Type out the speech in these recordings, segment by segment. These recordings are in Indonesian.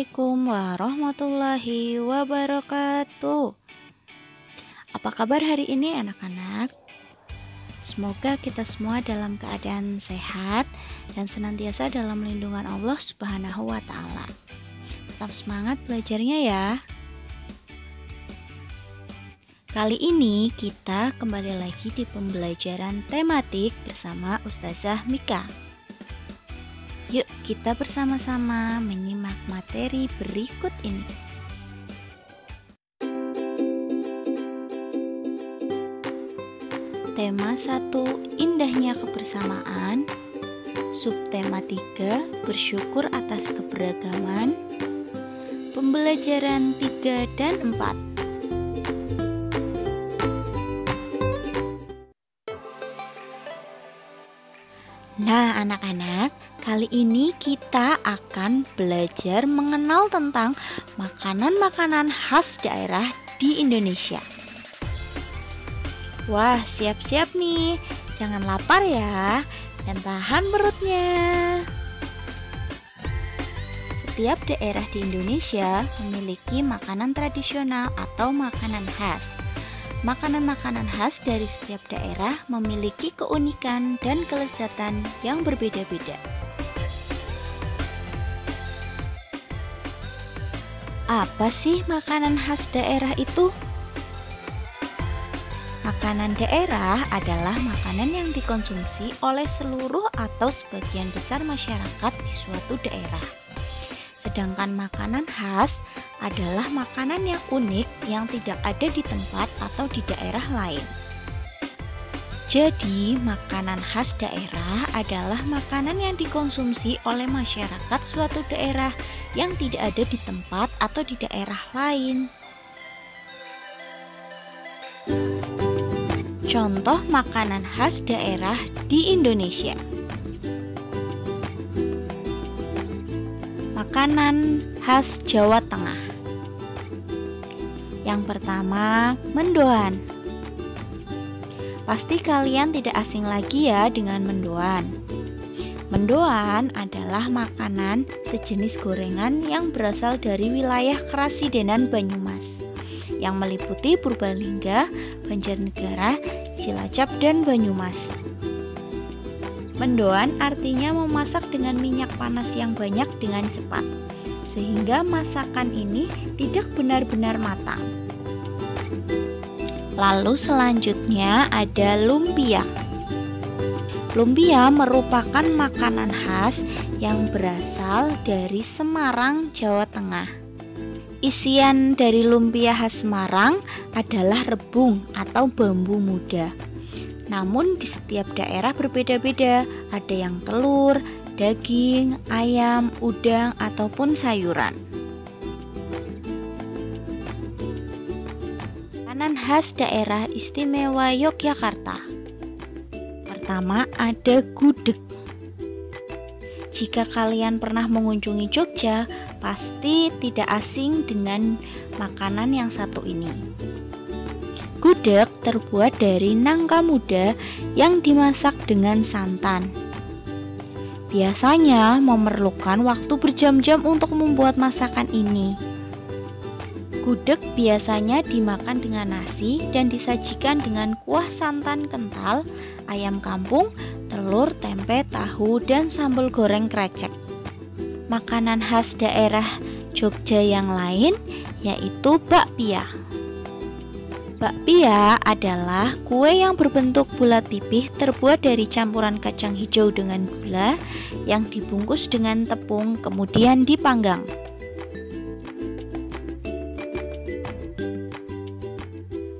Assalamualaikum warahmatullahi wabarakatuh. Apa kabar hari ini anak-anak? Semoga kita semua dalam keadaan sehat dan senantiasa dalam lindungan Allah Subhanahu wa Ta'ala. Tetap semangat belajarnya ya. Kali ini kita kembali lagi di pembelajaran tematik bersama Ustazah Mika. Yuk kita bersama-sama menyimak materi berikut ini. Tema 1, indahnya kebersamaan. Subtema 3, bersyukur atas keberagaman. Pembelajaran 3 dan 4. Nah anak-anak, kali ini kita akan belajar mengenal tentang makanan-makanan khas daerah di Indonesia. Wah, siap-siap nih, jangan lapar ya, dan tahan perutnya. Setiap daerah di Indonesia memiliki makanan tradisional atau makanan khas. Makanan-makanan khas dari setiap daerah memiliki keunikan dan kelezatan yang berbeda-beda. Apa sih makanan khas daerah itu? Makanan daerah adalah makanan yang dikonsumsi oleh seluruh atau sebagian besar masyarakat di suatu daerah. Sedangkan makanan khas adalah makanan yang unik yang tidak ada di tempat atau di daerah lain. Jadi, makanan khas daerah adalah makanan yang dikonsumsi oleh masyarakat suatu daerah yang tidak ada di tempat atau di daerah lain. Contoh makanan khas daerah di Indonesia. Makanan khas Jawa Tengah. Yang pertama, mendoan. Pasti kalian tidak asing lagi ya dengan mendoan. Mendoan adalah makanan sejenis gorengan yang berasal dari wilayah Kerasidenan Banyumas, yang meliputi Purbalingga, Banjarnegara, Cilacap, dan Banyumas. Mendoan artinya memasak dengan minyak panas yang banyak dengan cepat, sehingga masakan ini tidak benar-benar matang. Lalu selanjutnya ada lumpia. Lumpia merupakan makanan khas yang berasal dari Semarang, Jawa Tengah. Isian dari lumpia khas Semarang adalah rebung atau bambu muda. Namun di setiap daerah berbeda-beda, ada yang telur, daging, ayam, udang, ataupun sayuran. Makanan khas daerah istimewa Yogyakarta. Pertama ada gudeg. Jika kalian pernah mengunjungi Jogja, pasti tidak asing dengan makanan yang satu ini. Gudeg terbuat dari nangka muda yang dimasak dengan santan. Biasanya memerlukan waktu berjam-jam untuk membuat masakan ini. Gudeg biasanya dimakan dengan nasi dan disajikan dengan kuah santan kental, ayam kampung, telur, tempe, tahu, dan sambal goreng krecek. Makanan khas daerah Jogja yang lain yaitu bakpia. Bakpia adalah kue yang berbentuk bulat pipih terbuat dari campuran kacang hijau dengan gula yang dibungkus dengan tepung kemudian dipanggang.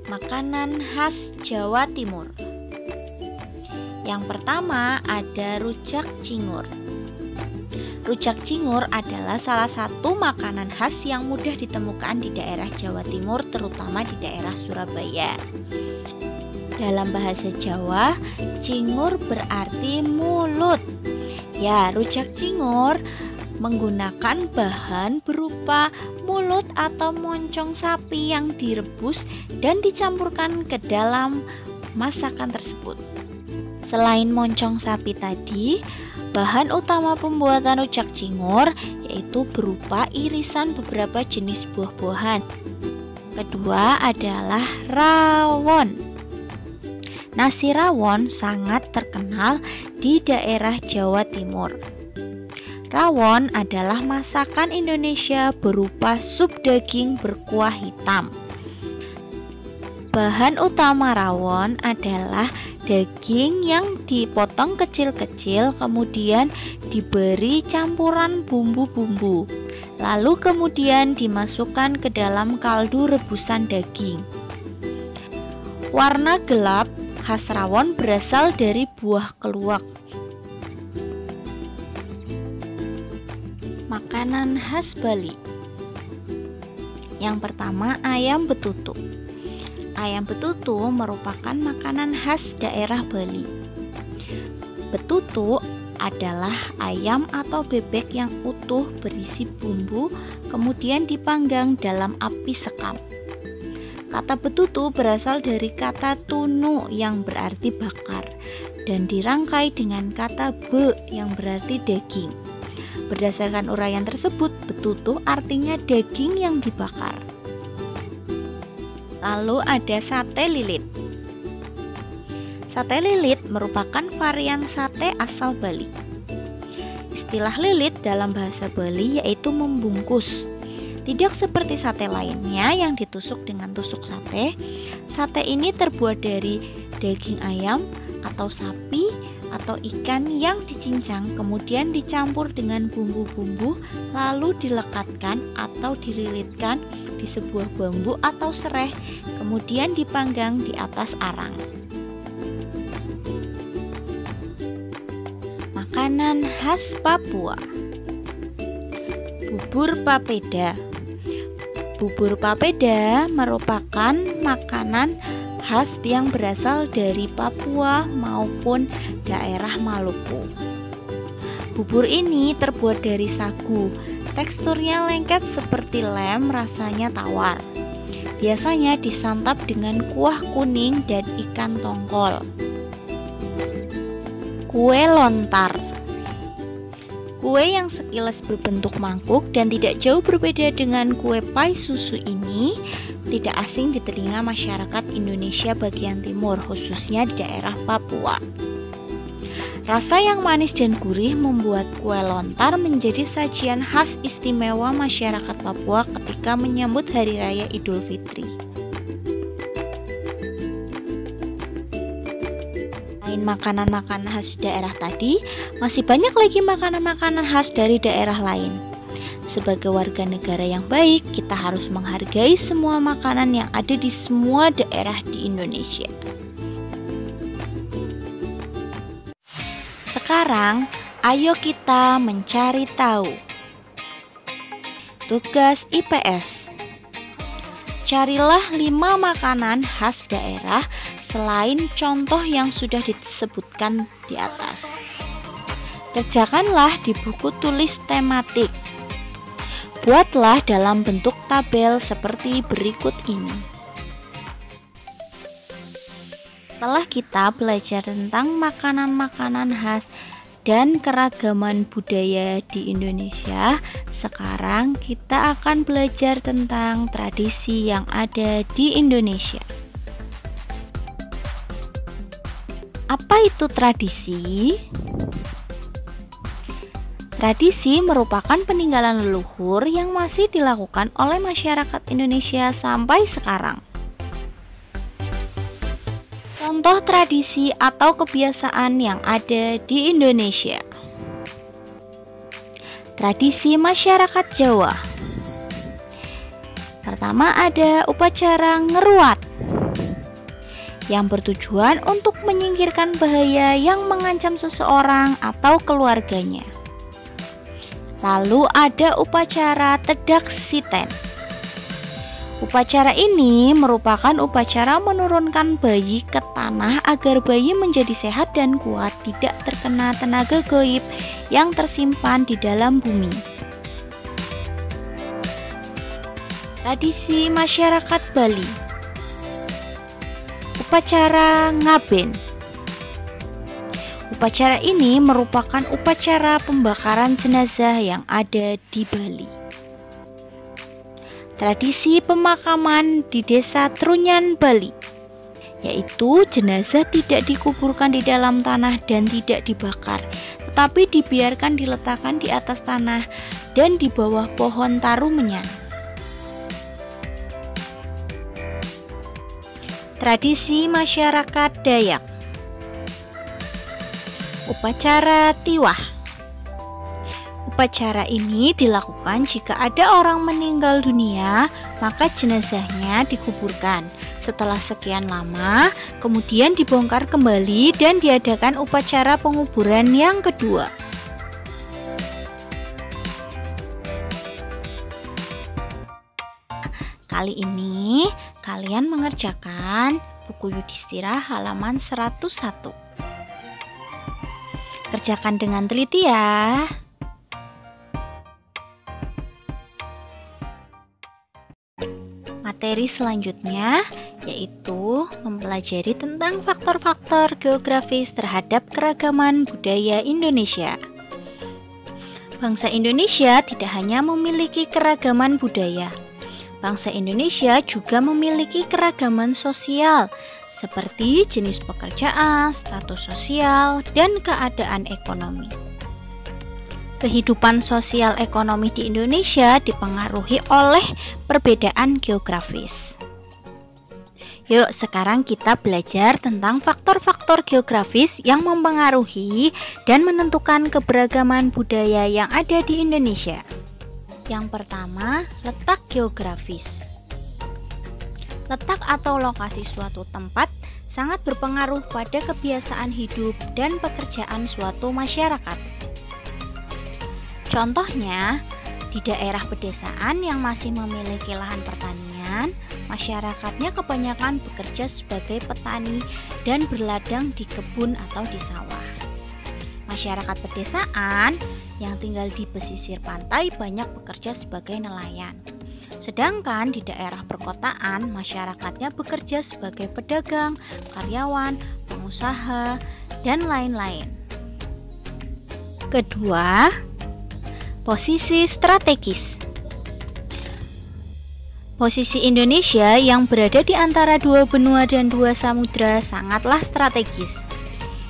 Makanan khas Jawa Timur. Yang pertama ada rujak cingur. Rujak cingur adalah salah satu makanan khas yang mudah ditemukan di daerah Jawa Timur, terutama di daerah Surabaya. Dalam bahasa Jawa, cingur berarti mulut. Ya, rujak cingur menggunakan bahan berupa mulut atau moncong sapi yang direbus dan dicampurkan ke dalam masakan tersebut. Selain moncong sapi tadi, Bahan utama pembuatan rujak cingur yaitu berupa irisan beberapa jenis buah-buahan. Kedua adalah rawon. Nasi rawon sangat terkenal di daerah Jawa Timur. Rawon adalah masakan Indonesia berupa sup daging berkuah hitam. Bahan utama rawon adalah daging yang dipotong kecil-kecil, kemudian diberi campuran bumbu-bumbu, lalu kemudian dimasukkan ke dalam kaldu rebusan daging. Warna gelap khas rawon berasal dari buah keluak. Makanan khas Bali. Yang pertama, ayam betutu. Ayam betutu merupakan makanan khas daerah Bali. Betutu adalah ayam atau bebek yang utuh berisi bumbu, kemudian dipanggang dalam api sekam. Kata betutu berasal dari kata tunu yang berarti bakar, dan dirangkai dengan kata be yang berarti daging. Berdasarkan uraian tersebut, betutu artinya daging yang dibakar. Lalu ada sate lilit. Sate lilit merupakan varian sate asal Bali. Istilah lilit dalam bahasa Bali yaitu membungkus. Tidak seperti sate lainnya yang ditusuk dengan tusuk sate. Sate ini terbuat dari daging ayam atau sapi atau ikan yang dicincang, kemudian dicampur dengan bumbu-bumbu, lalu dilekatkan atau dililitkan di sebuah bambu atau sereh, kemudian dipanggang di atas arang. Makanan khas Papua. Bubur papeda. Bubur papeda merupakan makanan khas yang berasal dari Papua maupun daerah Maluku. Bubur ini terbuat dari sagu. Teksturnya lengket seperti lem, rasanya tawar. Biasanya disantap dengan kuah kuning dan ikan tongkol. Kue lontar. Kue yang sekilas berbentuk mangkuk dan tidak jauh berbeda dengan kue pai susu ini tidak asing di telinga masyarakat Indonesia bagian timur, khususnya di daerah Papua. Rasa yang manis dan gurih membuat kue lontar menjadi sajian khas istimewa masyarakat Papua ketika menyambut Hari Raya Idul Fitri. Selain makanan-makanan khas daerah tadi, masih banyak lagi makanan-makanan khas dari daerah lain. Sebagai warga negara yang baik, kita harus menghargai semua makanan yang ada di semua daerah di Indonesia. Sekarang, ayo kita mencari tahu. Tugas IPS. Carilah 5 makanan khas daerah selain contoh yang sudah disebutkan di atas. Kerjakanlah di buku tulis tematik. Buatlah dalam bentuk tabel seperti berikut ini. Setelah kita belajar tentang makanan-makanan khas dan keragaman budaya di Indonesia, sekarang kita akan belajar tentang tradisi yang ada di Indonesia. Apa itu tradisi? Tradisi merupakan peninggalan leluhur yang masih dilakukan oleh masyarakat Indonesia sampai sekarang. Contoh tradisi atau kebiasaan yang ada di Indonesia. Tradisi masyarakat Jawa. Pertama ada upacara ngeruat yang bertujuan untuk menyingkirkan bahaya yang mengancam seseorang atau keluarganya. Lalu ada upacara tedak siten. Upacara ini merupakan upacara menurunkan bayi ke tanah agar bayi menjadi sehat dan kuat, tidak terkena tenaga gaib yang tersimpan di dalam bumi. Tradisi masyarakat Bali. Upacara ngaben. Upacara ini merupakan upacara pembakaran jenazah yang ada di Bali. Tradisi pemakaman di Desa Trunyan, Bali, yaitu jenazah tidak dikuburkan di dalam tanah dan tidak dibakar, tetapi dibiarkan diletakkan di atas tanah dan di bawah pohon tarumenyan. Tradisi masyarakat Dayak. Upacara Tiwah. Upacara ini dilakukan jika ada orang meninggal dunia, maka jenazahnya dikuburkan. Setelah sekian lama, kemudian dibongkar kembali dan diadakan upacara penguburan yang kedua. Kali ini kalian mengerjakan buku Yudhistira halaman 101. Kerjakan dengan teliti ya. Materi selanjutnya yaitu mempelajari tentang faktor-faktor geografis terhadap keragaman budaya Indonesia. Bangsa Indonesia tidak hanya memiliki keragaman budaya. Bangsa Indonesia juga memiliki keragaman sosial seperti jenis pekerjaan, status sosial, dan keadaan ekonomi. Kehidupan sosial ekonomi di Indonesia dipengaruhi oleh perbedaan geografis. Yuk, sekarang kita belajar tentang faktor-faktor geografis yang mempengaruhi dan menentukan keberagaman budaya yang ada di Indonesia. Yang pertama, letak geografis. Letak atau lokasi suatu tempat sangat berpengaruh pada kebiasaan hidup dan pekerjaan suatu masyarakat. Contohnya, di daerah pedesaan yang masih memiliki lahan pertanian, masyarakatnya kebanyakan bekerja sebagai petani dan berladang di kebun atau di sawah. Masyarakat pedesaan yang tinggal di pesisir pantai banyak bekerja sebagai nelayan. Sedangkan di daerah perkotaan, masyarakatnya bekerja sebagai pedagang, karyawan, pengusaha, dan lain-lain. Kedua, posisi strategis. Posisi Indonesia yang berada di antara dua benua dan dua samudra sangatlah strategis.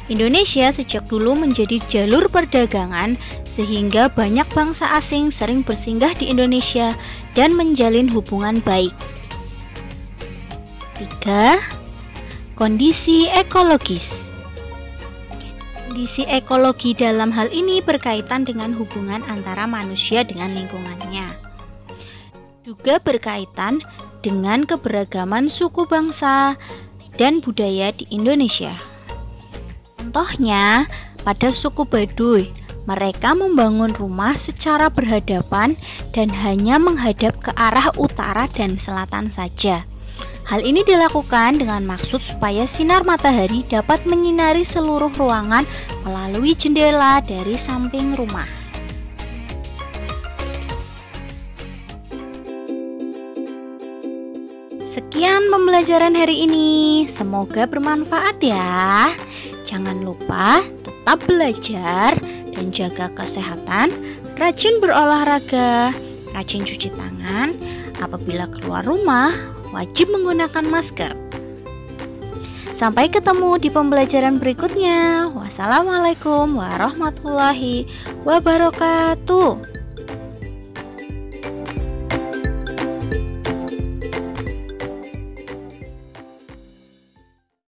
Indonesia sejak dulu menjadi jalur perdagangan sehingga banyak bangsa asing sering bersinggah di Indonesia dan menjalin hubungan baik. 3. Kondisi ekologis. Kondisi ekologi dalam hal ini berkaitan dengan hubungan antara manusia dengan lingkungannya. Juga berkaitan dengan keberagaman suku bangsa dan budaya di Indonesia. Contohnya, pada suku Baduy, mereka membangun rumah secara berhadapan dan hanya menghadap ke arah utara dan selatan saja. Hal ini dilakukan dengan maksud supaya sinar matahari dapat menyinari seluruh ruangan melalui jendela dari samping rumah. Sekian pembelajaran hari ini, semoga bermanfaat ya. Jangan lupa tetap belajar dan jaga kesehatan, rajin berolahraga, rajin cuci tangan, apabila keluar rumah wajib menggunakan masker. Sampai ketemu di pembelajaran berikutnya. Wassalamualaikum warahmatullahi wabarakatuh.